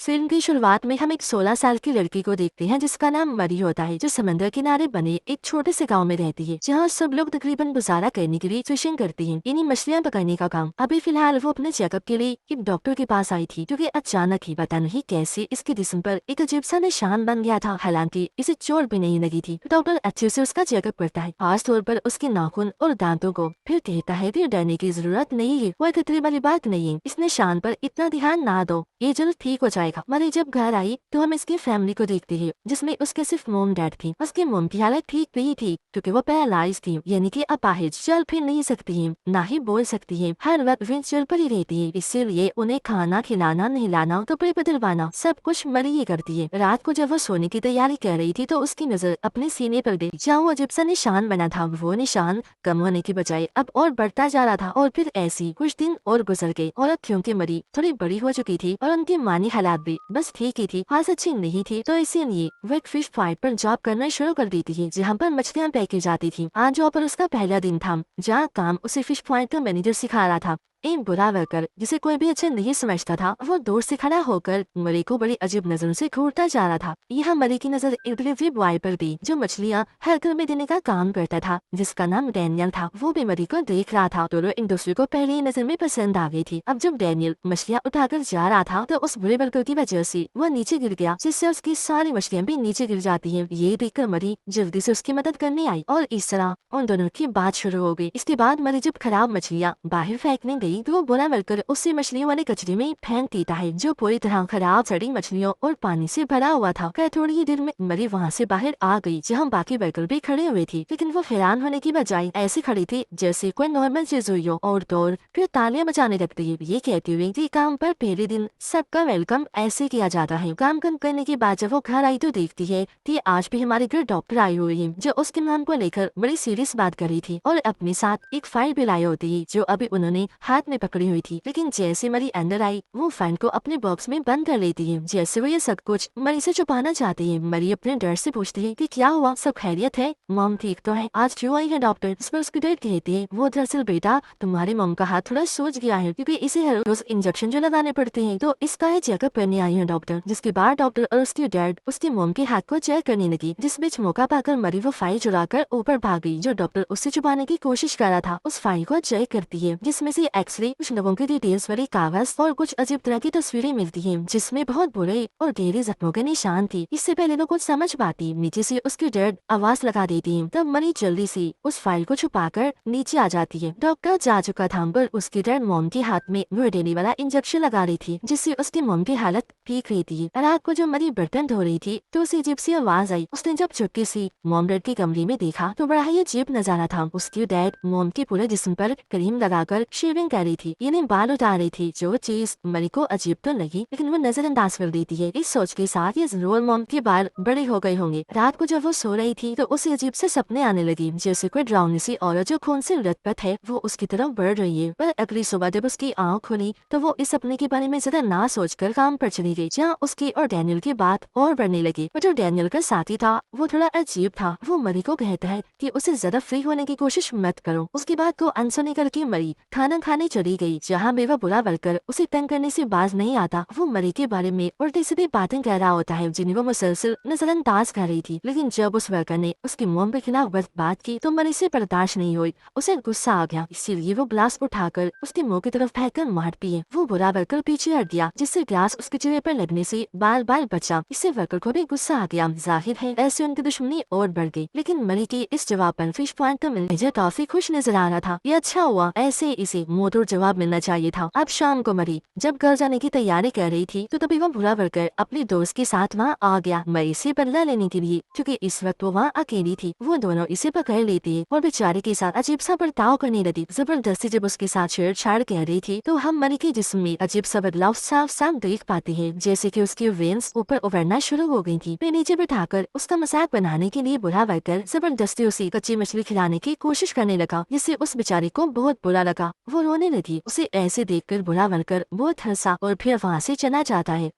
Film की शुरुआत में हम एक 16 साल की लड़की को देखते हैं जिसका नाम मरी होता है, जो समंदर किनारे बने एक छोटे से गांव में रहती है, जहां सब लोग तकरीबन गुजारा करने के लिए फिशिंग करती हैं, यानी मछलियां पकड़ने का काम। अभी फिलहाल वो अपने चेकअप के लिए एक डॉक्टर के पास आई थी, क्योंकि अचानक ही पता नहीं कैसे इसके जिस्म पर एक अजीब सा निशान बन गया था। हालांकि इसे चोट भी नहीं लगी थी। डॉक्टर अच्छे से उसका चेकअप करता है, खास तौर पर उसके नाखून और दांतों को, फिर कहता है कि डरने की जरूरत नहीं है, वो खतरे वाली बात नहीं है, इस निशान पर इतना ध्यान ना दो, ये जल्द ठीक हो जाएगा। मरी जब घर आई तो हम इसकी फैमिली को देखते हैं, जिसमें उसके सिर्फ मोम डैड थे। उसकी मोम की हालत ठीक नहीं थी, क्योंकि वो पैरालाइज थी, यानी कि अपाहिज, चल फिर नहीं सकती है, ना ही बोल सकती है, हर वक्त व्हीलचेयर पर ही रहती है। इसीलिए उन्हें खाना खिलाना, नहलाना, कपड़े बदलवाना, सब कुछ मरी ही करती है। रात को जब वो सोने की तैयारी कर रही थी तो उसकी नजर अपने सीने पर गई, जहाँ वो अजीब सा निशान बना था। वो निशान कम होने की बजाय अब और बढ़ता जा रहा था। और फिर ऐसी कुछ दिन और गुजर गए और अब क्योंकि मरी थोड़ी बड़ी हो चुकी थी और उनकी मानी हालात भी बस ठीक ही थी, खास अच्छी नहीं थी, तो इसीलिए वो एक फिश फाइट पर जॉब करना शुरू कर दी थी, जहाँ पर मछलियाँ पैक की जाती थी। आज जॉब पर उसका पहला दिन था, जहाँ काम उसे फिश फाइट का मैनेजर सिखा रहा था। एक बुरा वर्कर जिसे कोई भी अच्छा नहीं समझता था, वो दूर से खड़ा होकर मरी को बड़ी अजीब नजरों से घूरता जा रहा था। यहाँ मरी की नजर एक डिलीवरी बॉय पर थी, जो मछलियाँ हर घर में देने का काम करता था, जिसका नाम डैनियल था। वो भी मरी को देख रहा था। दोनों एक दूसरे को पहले ही नजर में पसंद आ गई थी। अब जब डैनियल मछलियाँ उठाकर जा रहा था तो उस बुरे वर्कर की वजह से वो नीचे गिर गया, जिससे उसकी सारी मछलियाँ भी नीचे गिर जाती है। ये देखकर मरी जल्दी से उसकी मदद करने आई और इस तरह उन दोनों की बात शुरू हो गई। इसके बाद मरी जब खराब मछलियाँ बाहर फेंकने गई तो वो बुरा वर्कर उससे मछलियों वाले कचरे में फेंक देता है, जो पूरी तरह खराब सड़ी मछलियों और पानी से भरा हुआ था। खैर थोड़ी ही देर में मरी वहाँ से बाहर आ गई, जहाँ बाकी वर्कर भी खड़े हुए थे, लेकिन वो हैरान होने की बजाय ऐसे खड़ी थी जैसे कोई नॉर्मल चीज हुई हो, और दौड़ फिर तालियां बजाने लगती है, ये कहती हुई कि काम पर पहले दिन सबका वेलकम ऐसे किया जाता है। काम कम करने के बाद जब वो घर आई तो देखती है कि आज भी हमारे घर डॉक्टर आई हुई है, जो उसके नाम को लेकर बड़ी सीरियस बात कर रही थी, और अपने साथ एक फाइल भी लाई होती है, जो अभी उन्होंने हाथ में पकड़ी हुई थी। लेकिन जैसे मरी अंदर आई, वो फाइल को अपने बॉक्स में बंद कर लेती है, जैसे वो ये सब कुछ मरी से छुपाना चाहती है। मरी अपने डर से पूछती है कि क्या हुआ, सब खैरियत है, मॉम ठीक तो है, आज क्यों आई है डॉक्टर। इस पर उसकी डर कहती है, वो दरअसल बेटा तुम्हारी मॉम का हाथ थोड़ा सूज गया है, क्योंकि इसे हर रोज इंजेक्शन जो लगाने पड़ते हैं, तो इसका है चेकअप करने आई है डॉक्टर। जिसके बाद डॉक्टर और उसकी डैड उसकी मॉम के हाथ को चेक करने लगी। जिस बीच मौका पाकर मरी वो फाइल चुराकर ऊपर भाग गई, जो डॉक्टर उससे छुपाने की कोशिश कर रहा था। उस फाइल को चेक करती है, जिसमें से एक्सरे, कुछ लोगों की डिटेल्स वाली कागज और कुछ अजीब तरह की तस्वीरें मिलती हैं, जिसमें बहुत बुरे और गहरे जख्मों के निशान थे। इससे पहले वो कुछ समझ पाती, नीचे से उसकी डैड आवाज लगा देती है। तब मरी जल्दी से उस फाइल को छुपाकर नीचे आ जाती है। डॉक्टर जा चुका था पर उसकी डैड मॉम के हाथ में वो देने वाला इंजेक्शन लगा रही थी, जिससे उसकी मॉम की हालत ठीक रही थी। रात को जब मरी बर्तन धो रही थी तो उसे अजीब सी आवाज आई। उसने जब चुपके से मॉम डैड के कमरे में देखा तो बड़ा ही अजीब नजारा था। उसकी डैड मॉम के पूरे जिस्म पर क्रीम लगाकर शेविंग कर रही थी, यानी बाल उतार रही थी। जो चीज मरी को अजीब तो लगी, लेकिन वो नजरअंदाज कर देती है, इस सोच के साथ ये जरूर मॉम के बाल बड़े हो गए होंगे। रात को जब वो सो रही थी तो उसे अजीब से सपने आने लगे, जैसे कोई डरावनी सी औरत जो खून से लथपथ है वो उसकी तरफ बढ़ रही है। पर अगली सुबह जब उसकी आँख खुली तो वो इस सपने के बारे में ज्यादा ना सोचकर काम पर चली गई, जहाँ उसकी और डैनियल की बात और बढ़ने लगी। पर जो डैनियल का साथी था वो थोड़ा अजीब था। वो मरी को कहता है कि उसे ज्यादा फ्री होने की कोशिश मत करो। उसकी बात को अनसुनी करके मरी खाना खाने चली गई, जहाँ बेवा बुरा वर्कर उसे तंग करने से बाज नहीं आता। वो मरी के बारे में उल्टी सीधी बातें कह रहा होता है, जिन्हें वो मुसलसल नजरअंदाज कर रही थी। लेकिन जब उस वर्कर ने उसकी मोम के खिलाफ बात की तो मरी से बर्दाश्त नहीं हुई, उसे गुस्सा आ गया। इसीलिए वो ग्लास उठाकर उसके मुंह की तरफ फेंककर मारती है। वो बुरा वर्कर पीछे हट गया, जिससे ग्लास उसके चेहरे पर लगने से बाल बाल बचा। इससे वर्कर को भी गुस्सा आ गया। जाहिर है ऐसे उनकी दुश्मनी और बढ़ गई। लेकिन मरी के इस जवाब पर फिश पॉइंट तो मुझे काफी खुश नजर आ रहा था। ये अच्छा हुआ, ऐसे इसे मोटोर जवाब मिलना चाहिए था। अब शाम को मरी जब घर जाने की तैयारी कर रही थी तो तभी वो बुरा वर्कर अपने दोस्त के साथ वहाँ आ गया, मरी से बदला लेने के लिए, क्योंकि इस वक्त वो वहाँ अकेली थी। वो दोनों इसे पकड़ लेती है और बेचारे के साथ अजीब सा बर्ताव करने लगी। जबरदस्ती जब उसके साथ छेड़छाड़ कर रही थी तो हम मरी के जिस्म में अजीब सा बदलाव साफ साफ देख पाते हैं, जैसे कि उसकी वेन्स ऊपर उभरना शुरू हो गई थी। फिर नीचे बिठाकर उसका मजाक बनाने के लिए बुरा वर्कर जबरदस्ती उसे कच्ची मछली खिलाने की कोशिश करने लगा, जिससे उस बेचारे को बहुत बुरा लगा। वो रोने लगी। उसे ऐसे देखकर बुरा वर्कर बहुत हंसा और फिर वहाँ से चला जाता है।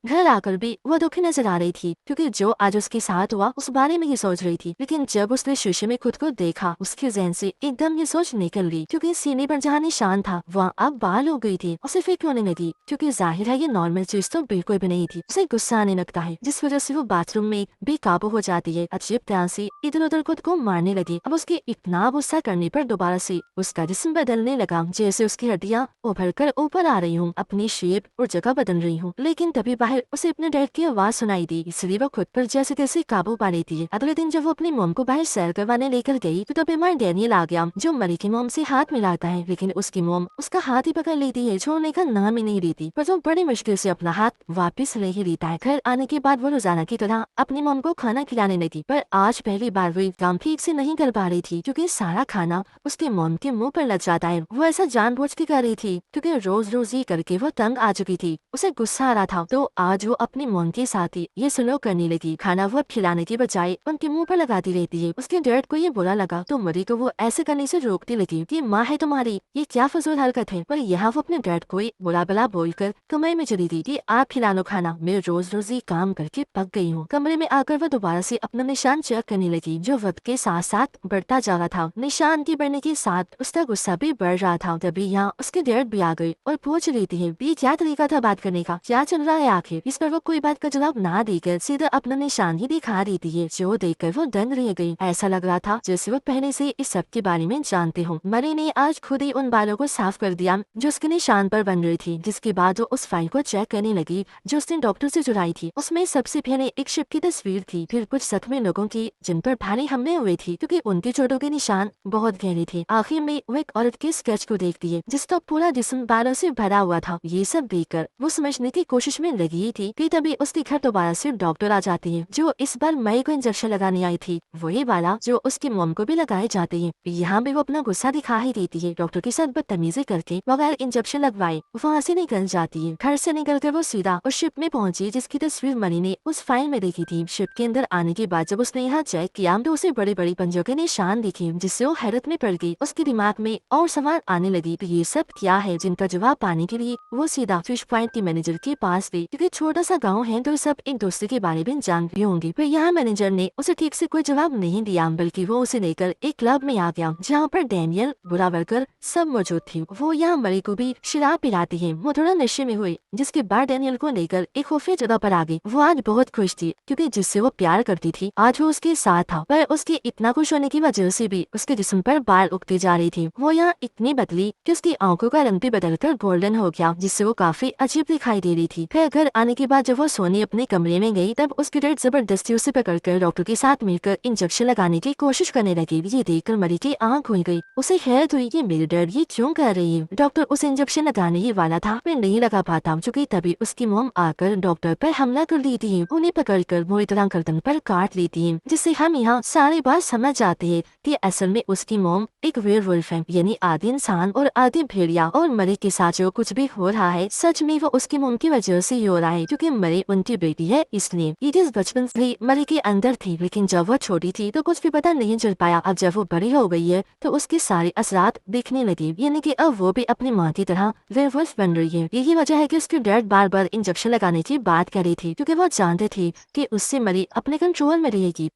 घर आकर भी वह दुखी नजर आ रही थी क्योंकि जो आज उसके साथ हुआ उस बारे में ही सोच रही थी। लेकिन जब उसने शीशे में खुद को देखा उसके जहन से एकदम ये सोच निकल गई क्योंकि सीने पर जहाँ निशान था वहाँ अब बाल हो गई थी। उसे फिक्र होने लगी क्योंकि जाहिर है ये नॉर्मल चीज तो बिल्कुल भी नहीं थी। उसे गुस्सा आने लगता है जिस वजह से वो बाथरूम में बेकाबू हो जाती है, अजीब तरह से इधर उधर खुद को मारने लगी। अब उसके इतना गुस्सा करने पर दोबारा से उसका जिस्म बदलने लगा, जैसे उसकी हड्डियाँ उभर कर ऊपर आ रही हूँ, अपनी शेप और जगह बदल रही हूँ। लेकिन तभी बाहर उसे अपने डैड की आवाज सुनाई दी, इसलिए वो खुद पर जैसे तैसे काबू पा लेती है। अगले दिन जब वो अपनी मोम को बाहर सैर करवाने लेकर गई तो तभी मार डैनियल आ गया जो मरी की मोम से हाथ मिलाता है, लेकिन उसकी मोम उसका हाथ ही पकड़ लेती है, छोड़ने का नाम ही नहीं लेती। पर वो बड़ी मुश्किल से अपना हाथ वापस ले ही लेता है। घर आने के बाद वो रोजाना की तरह अपनी मोम को खाना खिलाने लगी, पर आज पहली बार वो काम ठीक से नहीं कर पा रही थी क्योंकि सारा खाना उसके मोम के मुंह पर लग जाता है। वो ऐसा जानबूझ के कर रही थी क्योंकि रोज रोज ये करके वो तंग आ चुकी थी, उसे गुस्सा आ रहा था। तो आज वो अपनी मोम के साथ ही ये सलूक करने लगी, खाना वो खिलाने की बजाय उनके मुंह पर लगाती रहती है। उसके डैड को ये बुरा लगा तो मरी को वो ऐसे करने से रोकती लगी कि माँ है तुम्हारी, ये क्या फजूल हरकत है। पर यहाँ वो अपने डैड को बुरा भला बोलकर कमरे में चली थी, आप खिला लो खाना, मैं रोज रोज ये काम करके पक गई हूँ। कमरे में आकर वो दोबारा से अपना निशान चेक करने लगी जो वक्त के साथ साथ बढ़ता जा रहा था। निशान के बढ़ने के साथ उसका गुस्सा भी बढ़ रहा था। तभी यहाँ उसके डैड भी आ गए और पूछ लेती है ये क्या तरीका था बात करने का, क्या चल रहा है आखिर। इस पर वो कोई बात का जवाब ना देकर सीधा अपना निशान ही दिखा देती है, जो देखकर वो दंग रह गई। ऐसा लग रहा था जैसे वो पहले से इस सब के बारे में जानते हो। मरी ने आज खुद ही उन बालों को साफ कर दिया जो उसके निशान पर बन रही थी, जिसके बाद वो उस फाइल को चेक करने लगी जो उसने डॉक्टर से चुराई थी। उसमें सबसे पहले एक शिप की तस्वीर थी, फिर कुछ जख्मी लोगों की जिन पर भारी हमले हुए थे क्योंकि उनके चोटों के निशान बहुत गहरे थे। आखिर में वो एक औरत के स्केच को देखती है जिसका पूरा जिस्म बालों से भरा हुआ था। ये सब देखकर वो समझने की कोशिश में लगी थी कि तभी उसके घर दोबारा से डॉक्टर आ जाते हैं जो इस बार मई को इंजेक्शन लगाने आई थी, वही वाला जो उसकी मोम को भी लगाए जाते हैं। यहाँ भी वो अपना गुस्सा दिखा ही देती है, डॉक्टर के साथ बदतमीजी करके बगैर इंजेक्शन लगवाए वहाँ से निकल जाती है। घर से निकलकर वो सीधा उस शिप में पहुंची जिसकी तस्वीर मनी ने उस फाइल में देखी थी। शिप के अंदर आने के बाद जब उसने यहाँ चेक किया तो उसे बड़े बड़े पंजों के निशान दिखे जिससे वो हैरत में पड़ गई। उसके दिमाग में और सवाल आने लगी तो ये सब क्या है, जिनका जवाब पाने के लिए वो सीधा फिश पॉइंट के मैनेजर के पास गई क्योंकि छोटा सा गाँव है तो सब एक दूसरे के बारे में जानते होंगे। पर यहाँ मैनेजर ने उसे ठीक से कोई जवाब नहीं दिया बल्कि वो उसे लेकर एक क्लब में आ गया जहाँ पर डैनियल, बुरा वर्कर सब मौजूद थे। वो यहाँ मरी को भी शराब पिलाती है। वो थोड़ा नशे में हुई जिसके बाद डैनियल को लेकर एक खुफिया जगह पर आ गई। वो आज बहुत खुश थी क्योंकि जिससे वो प्यार करती थी आज वो उसके साथ था, पर उसके इतना खुश होने की वजह से भी उसके जिस्म पर बाल उगते जा रही थी। वो यहाँ इतनी बदली कि उसकी आंखों का रंग भी बदलकर गोल्डन हो गया जिससे वो काफी अजीब दिखाई दे रही थी। फिर घर आने के बाद जब वो सोने अपने कमरे में गई तब उसकी डैड जबरदस्ती उसे पकड़कर डॉक्टर के साथ मिलकर इंजेक्शन लगाने की कोशिश करने लगी। ये देखकर मरी की आंख खुल गई, उसे हैरत हुई कि मेरी डैड ये क्यों कर रही है। डॉक्टर उसे इंजेक्शन लगाने ही वाला था पर नहीं लगा पाता क्योंकि तभी उसकी मोम आकर डॉक्टर पर हमला कर लेती है, उन्हें पकड़कर बुरी तरह गर्दन पर काट लेती है, जिससे हम यहाँ सारी बात समझ जाते हैं कि असल में उसकी मोम एक वेयरवुल्फ है, यानी आदि इंसान और आदि भेड़िया। और मरी के साथ जो कुछ भी हो रहा है सच में वो उसकी मोम की वजह से ही हो रहा है क्योंकि मरी उनकी बेटी है इसलिए। ये चीज बचपन से ही मरी के अंदर थी, लेकिन जब वो छोटी थी तो कुछ भी पता नहीं चल पाया। अब जब वो बड़ी हो गई है तो उसके सारे असरात दिखने लगे, यानी कि अब वो भी अपनी माँ की तरह वेयरवुल्फ बन रही है। यही वजह है कि उसके डैड बार बार इंजेक्शन लगाने की बात कर रही थी क्योंकि वो जानते थे कि उससे मरी अपने कंट्रोल में रहेगी।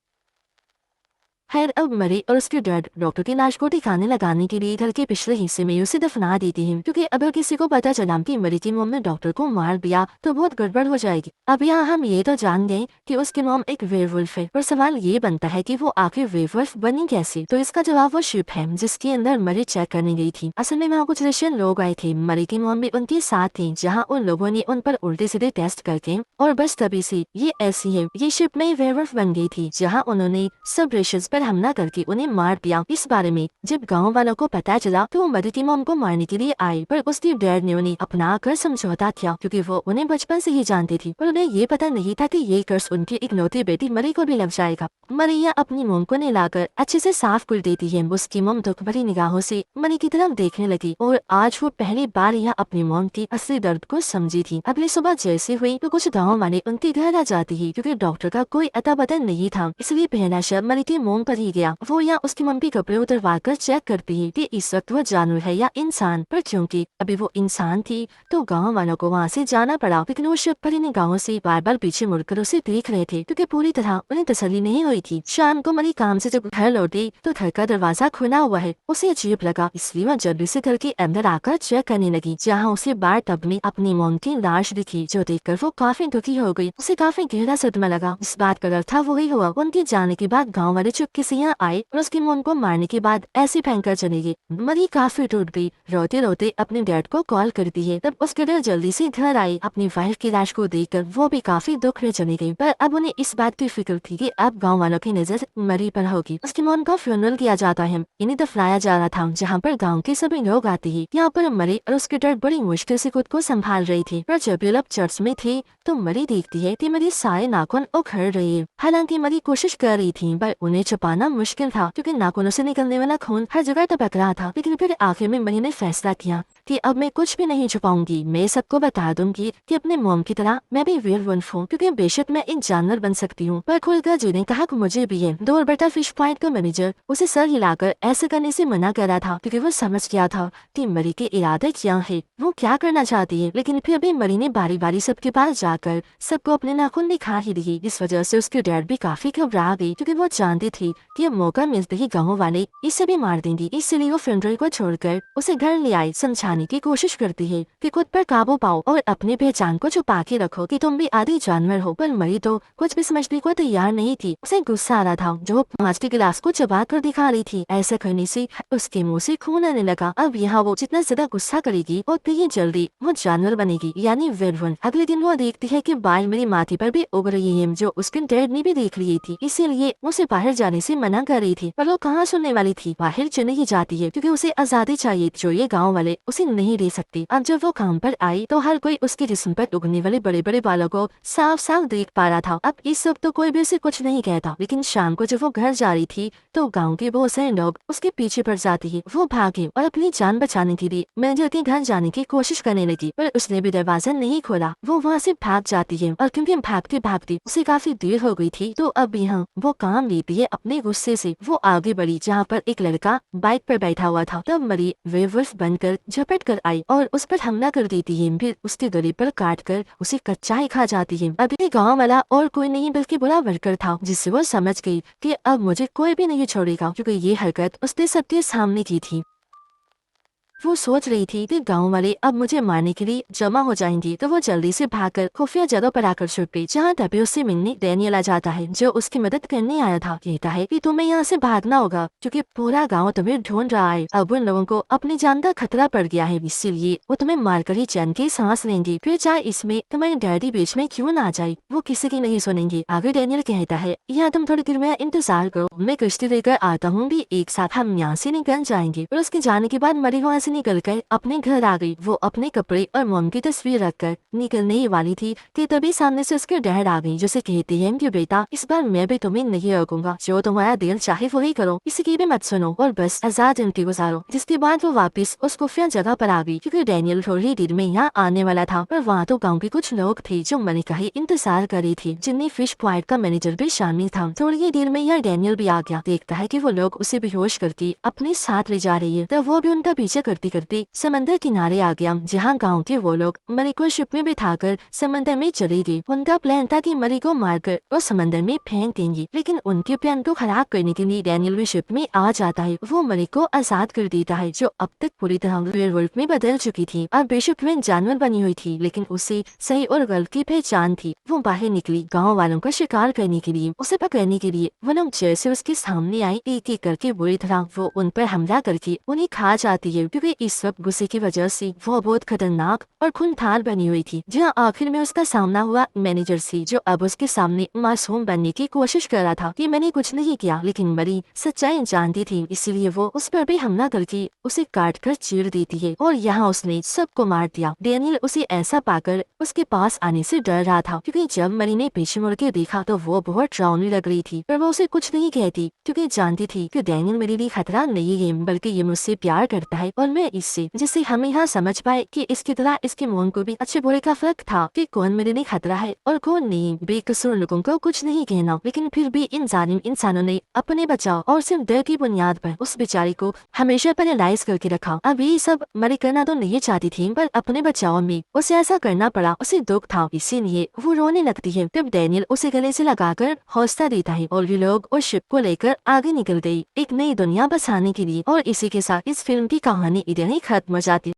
खैर अब मरी और उसके डैड डॉक्टर की लाश को ठिकाने लगाने के लिए घर के पिछले हिस्से में उसे दफना देती हैं क्योंकि अगर किसी को पता चला कि मरी की मोम ने डॉक्टर को मार दिया तो बहुत गड़बड़ हो जाएगी। अब यहाँ हम ये तो जान गए कि उसकी मोम एक वेयरवुल्फ है, पर सवाल ये बनता है कि वो आखिर वेयरवुल्फ बनी कैसे। तो इसका जवाब वो शिप है जिसके अंदर मरी चेक करने गई थी। असल में वहाँ कुछ रशियन लोग आए थे, मरी की मोम भी उनके साथ थी, जहाँ उन लोगों ने उन पर उल्टे सीधे टेस्ट करके और बस तभी से ये ऐसी है ये शिप में वेयरवुल्फ बन गई थी, जहाँ उन्होंने सब रेशंस पर हमला करके उन्हें मार दिया। इस बारे में जब गांव वालों को पता चला तो वो मरी की मोम को मारने के लिए आए, पर उसके डैड ने उन्हें अपना कर समझौता किया क्योंकि वो उन्हें बचपन से ही जानते थी, पर उन्हें ये पता नहीं था कि ये कर्ज उनकी इकलौती बेटी मरी को भी लग जाएगा। मरिया अपनी मोम को नहलाकर अच्छे से साफ कर देती है। उसकी मोम दुख भरी निगाहों से मरी की तरफ देखने लगी और आज वो पहली बार यह अपनी मोम की असली दर्द को समझी थी। अगली सुबह जैसे हुई तो कुछ गाँव वाले उनके घर आ जाती है क्योंकि डॉक्टर का कोई अता पता नहीं था, इसलिए पहला शब्द मरी की मोम पर ही गया। वो यहाँ उसकी मम्मी कपड़े उतरवा कर चेक करती है कि इस वक्त वो जानवर है या इंसान, पर क्योंकि अभी वो इंसान थी तो गाँव वालों को वहाँ से जाना पड़ा। लेकिन वो शक पर इन गाँव से बार बार पीछे मुड़कर उसे देख रहे थे क्योंकि पूरी तरह उन्हें तसल्ली नहीं हुई थी। शाम को मरी काम से जब घर लौटी तो घर का दरवाजा खुला हुआ है। उसे अजीब लगा, इसलिए वह जल्दी से घर के अंदर आकर चेक करने लगी, जहाँ उसे बार टब में अपनी मॉम की लाश दिखी, जो देखकर वो काफी दुखी हो गई। उसे काफी गहरा सदमा लगा। इस बात का डर था वही हुआ। उनके जाने के बाद गाँव वाले चुपके से यहाँ आए और उसकी मॉम को मारने के बाद ऐसे फेंक कर चली गई। मरी काफी टूट गई, रोते रोते अपने डैड को कॉल करती है। तब उसके डर जल्दी से घर आई। अपनी वाइफ की लाश को देखकर वो भी काफी दुख में चली गई, पर अब उन्हें इस बात की फिक्र थी कि अब गाँव वालों की नजर मरी पर होगी। उसकी मॉम का फ्यूनरल किया जाता है, इन्हें दफनाया जा रहा था, जहाँ पर गाँव के सभी लोग आते ही। यहाँ पर मरी और उसके डर बड़ी मुश्किल से खुद को संभाल रही थी, पर जब ये लोग चर्च में थे तो मरी देखती है कि मरी सारे नाखून उखड़ रही है। हालांकि मरी कोशिश कर रही थी, पर उन्हें छुपाना मुश्किल था क्योंकि नाखूनों से निकलने वाला खून हर जगह टपक रहा था। लेकिन फिर आखिर में मरी ने फैसला किया कि अब मैं कुछ भी नहीं छुपाऊंगी, मैं सबको बता दूंगी कि अपने मॉम की तरह मैं भी वेयरवुल्फ हूँ, क्योंकि बेशक मैं एक जानवर बन सकती हूँ पर खुलकर जीने का हक मुझे भी है। दो बटा फिश पॉइंट का मैनेजर उसे सर हिलाकर ऐसा करने से मना कर रहा था क्योंकि वो समझ गया था कि मरी के इरादे क्या है, वो क्या करना चाहती है। लेकिन फिर भी मरी ने बारी बारी सबके पास जाकर सबको अपने नाखून दिखा ही दिए। इस वजह से उसके डैड भी काफी घबरा गई क्योंकि वो जानती थी कि अब मौका मिलते ही गाँव वाले इसे भी मार देंगी। इसलिए वो फ्यूनरल को छोड़कर उसे घर ले आई। समझाने की कोशिश करती है कि खुद पर काबू पाओ और अपनी पहचान को छुपा के रखो कि तुम भी आधी जानवर हो। पर मरी तो कुछ भी समझने को तैयार नहीं थी। उसे गुस्सा आ रहा था जो पांच के गिलास को चबा कर दिखा रही थी। ऐसा करने से उसके मुंह से खून आने लगा। अब यहाँ वो जितना ज्यादा गुस्सा करेगी उतनी ही जल्दी वो जानवर बनेगी, यानी वेयरवुल्फ। अगले दिन वो देखती है कि बाल मेरी माथे पर भी उग रही है, जो उसके डैड ने भी देख ली थी। इसीलिए उसे बाहर जाने से मना कर रही थी, पर वो कहाँ सुनने वाली थी। बाहर चली ही जाती है क्योंकि उसे आजादी चाहिए जो ये गाँव वाले उसे नहीं दे सकते। अब जब वो काम पर आई तो हर कोई उसके जिस्म पर उगने वाले बड़े बड़े बालों को साफ साफ देख पा रहा था। अब इस वक्त तो कोई भी उसे कुछ नहीं कहता, लेकिन शाम को जब वो घर जा रही थी तो गांव के बहुत सारे लोग उसके पीछे पड़ जाते हैं। वो भागे और अपनी जान बचाने के लिए मैनेजर के घर जाने की कोशिश करने लगी, पर उसने भी दरवाजा नहीं खोला। वो वहाँ से भाग जाती है और क्योंकि भागते भागते उसे काफी देर हो गई थी तो अब यहाँ वो काम लेती है अपने गुस्से से। वो आगे बढ़ी जहाँ पर एक लड़का बाइक पर बैठा हुआ था। तब मरी वेयरवुल्फ बनकर झपट कर आई और उस पर हमला कर देती है, फिर उसके गले पर काट कर उसे कच्चा ही खा जाती है। अभी गाँव वाला और कोई नहीं बल्कि बुरा वर्कर था, जिससे वो समझ गई कि अब मुझे कोई भी नहीं छोड़ेगा, क्योंकि ये हरकत उसने सबके सामने की थी। वो सोच रही थी कि गांव वाले अब मुझे मारने के लिए जमा हो जाएंगे, तो वो जल्दी से भागकर खुफिया जगह पर आकर छुप गई, जहाँ तभी उससे मिलने डैनियल आ जाता है जो उसकी मदद करने आया था। कहता है कि तुम्हें यहाँ से भागना होगा क्योंकि पूरा गांव तुम्हें ढूंढ रहा है। अब उन लोगों को अपनी जान का खतरा पड़ गया है, इसीलिए वो तुम्हें मारकर ही चैन की सांस लेंगे, फिर चाहे इसमें तुम्हारी डैडी बीच में क्यों ना आ जाए, वो किसी की नहीं सुनेंगे। आगे डैनियल कहता है यहाँ तुम थोड़ी देर में इंतजार करो, मैं किश्ती लेकर आता हूँ, भी एक साथ हम यहाँ से निकल जाएंगे। और उसके जाने के बाद मरी वहाँ निकल कर अपने घर आ गई। वो अपने कपड़े और मॉम की तस्वीर रखकर निकलने ही वाली थी कि तभी सामने से उसके डैड आ गई, जिसे कहती है कि बेटा इस बार मैं भी तुम्हें नहीं रोकूंगा, जो तुम्हारा दिल चाहे वही करो, किसी की भी मत सुनो और बस आजाद जिंदगी गुजारो। जिसके बाद वो वापस उस खुफिया जगह पर आ गई क्योंकि डैनियल थोड़ी देर में यहाँ आने वाला था। पर वहाँ तो गाँव के कुछ लोग थे जो मनी का ही इंतजार कर रहे थे, जिनमें फिश पॉइंट का मैनेजर भी शामिल था। थोड़ी ही देर में यहाँ डैनियल भी आ गया। देखता है कि वो लोग उसे बेहोश करके अपने साथ ले जा रही है, तो वो भी उनका पीछे करते करते समंदर किनारे आ गया, जहाँ गांव के वो लोग मरी को शिप में बिठाकर समंदर में चले गए। उनका प्लान था कि मरी को मारकर वो समंदर में फेंक देंगे, लेकिन उनके प्लान को खराब करने के लिए डैनियल भी शिप में आ जाता है। वो मरी को आजाद कर देता है, जो अब तक पूरी तरह वेयरवुल्फ में बदल चुकी थी। अब बेशक में जानवर बनी हुई थी, लेकिन उसे सही और गलत की पहचान थी। वो बाहर निकली गाँव वालों का शिकार करने के लिए। उसे पकड़ने के लिए वो लोग जैसे उसके सामने आए, एक एक करके बुरी तरह वो उन पर हमला करके उन्हें खा जाती है, क्योंकि इस वक्त गुस्से की वजह से वो बहुत खतरनाक और खूंखार बनी हुई थी। जहाँ आखिर में उसका सामना हुआ मैनेजर से, जो अब उसके सामने मासूम बनने की कोशिश कर रहा था कि मैंने कुछ नहीं किया, लेकिन मरी सच्चाई जानती थी, इसलिए वो उस पर भी हमला करके उसे काट कर चीर देती है और यहाँ उसने सबको मार दिया। डैनियल उसे ऐसा पाकर उसके पास आने से डर रहा था, क्योंकि जब मरी ने पीछे मुड़ के देखा तो वो बहुत डरावनी लग रही थी, पर वो उसे कुछ नहीं कहती क्योंकि जानती थी कि डैनियल मेरे लिए खतरा नहीं है, बल्कि ये मुझसे प्यार करता है और है इससे, जिससे हम यहाँ समझ पाए कि इसकी तरह इसके मौन को भी अच्छे बुरे का फर्क था कि कौन मेरे लिए खतरा है और कौन नहीं। बेकसूर लोगों को कुछ नहीं कहना, लेकिन फिर भी इन जालिम इंसानों ने अपने बचाव और सिर्फ डर की बुनियाद पर उस बेचारी को हमेशा पैरालाइज करके रखा। अब ये सब मरे करना तो नहीं चाहती थी, पर अपने बचाव में उसे ऐसा करना पड़ा। उसे दुख था, इसीलिए वो रोने लगती है। तब डैनियल उसे गले से लगाकर हौसला देता है और ये लोग उस शिप को लेकर आगे निकल गई एक नई दुनिया बसाने के लिए। और इसी के साथ इस फिल्म की कहानी इधर ही खत्म हो जाती।